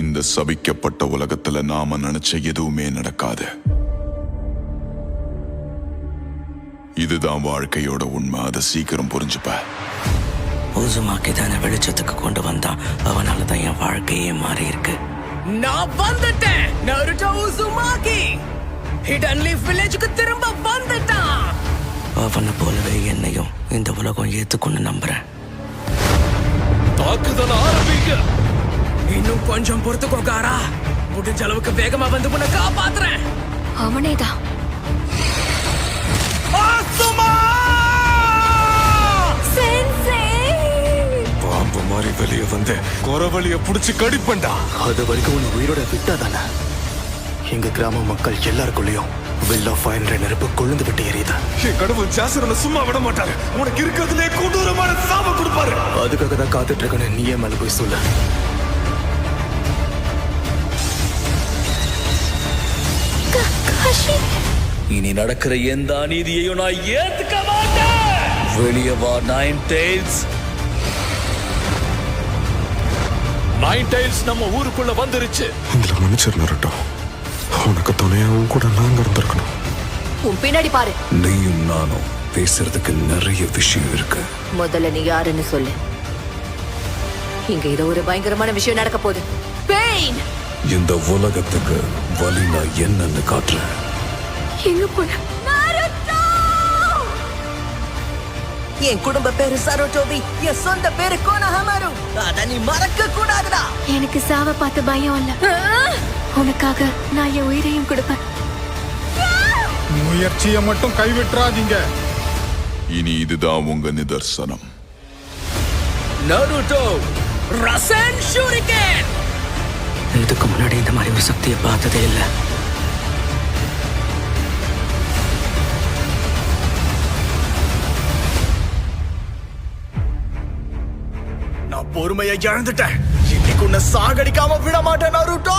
இந்த சபிக்கப்பட்ட உலகத்துல நாம நினைச்ச எதுவுமே நடக்காது. இதுதான் வாழ்க்கையோட உண்மை. அதை சீக்கிரம் புரிஞ்சுப்ப. உசுமாக்கி தானே வெளிச்சத்துக்கு கொண்டு வந்தான். அவனாலதான் என் வாழ்க்கையே மாறி இருக்கு. நான் வந்துட்டேன். நருட்டோ உசுமாக்கி ஹிடன் லீஃப் வில்லேஜுக்கு திரும்ப வந்துட்டான். அவனை போலவே என்னையும் இந்த உலகம் ஏத்துக்குன்னு நம்புறேன். தாக்குதல் ஆரம்பிங்க. இன்னும் கொஞ்சம் பொறுத்துக்கோகாரா. முடிஞ்ச அளவுக்கு வேகமா வந்து உன்னை காப்பாத்துறேன். அவனேதான். பாம்பு மாதிரி வெளியே வந்து குறவழிய புடிச்சு கடிப்பண்டா. அது வரைக்கும் உன்னை உயிரோட விட்டாதானே எங்க கிராம மக்கள் எல்லாருக்குள்ளயும் வில் ஆஃப் ஃபயர் நெருப்பு கொழுந்து விட்டு எரியுது. என் கடவுள் ஜாசரனை சும்மா விட மாட்டாரு. உனக்கு இருக்கிறதுலே கொடூரமான சாப கொடுப்பாரு. அதுக்காக தான் காத்துட்டு இருக்கேன்னு நீயே மேல போய் சொல்ல. இனி நடக்கிற எந்த அநீதியையும் நான் ஏத்துக்க மாட்டேன். வெளியே வா நைன் டெய்ல்ஸ். நைன் டெய்ல்ஸ் நம்ம ஊருக்குள்ள வந்துருச்சு. எங்களை மன்னிச்சிரு நருட்டோ. உனக்கு துணையாவும் கூட நாங்க இருந்திருக்கணும். உன் பின்னாடி பாரு. நீயும் நானும் பேசுறதுக்கு நிறைய விஷயம் இருக்கு. முதல்ல நீ யாருன்னு சொல்லு. இங்க ஏதோ ஒரு பயங்கரமான விஷயம் நடக்க போகுது. பெயின். இந்த உலகத்துக்கு வலி நான் என்னன்னு காட்டுறேன். எங்க போன? என் குடும்ப பேரு சரோட்டோபி. என் சொந்த பேரு கோனஹமாரு. அத நீ மறக்க கூடாதுடா. எனக்கு சாவ பார்த்து பயம் இல்ல. உனக்காக நான் என் உயிரையும் கொடுப்பேன். முயற்சியை மட்டும் கைவிட்டுறாதீங்க. இனி இதுதான் உங்க நிதர்சனம். நருட்டோ ரசன் ஷூரிகேன். இதுக்கு முன்னாடி இந்த மாதிரி ஒரு சக்தியை பார்த்ததே இல்லை. நான் பொறுமையை இழந்துட்டேன். இன்னைக்கு உன்னை சாகடிக்காம விட மாட்டேன் நருட்டோ.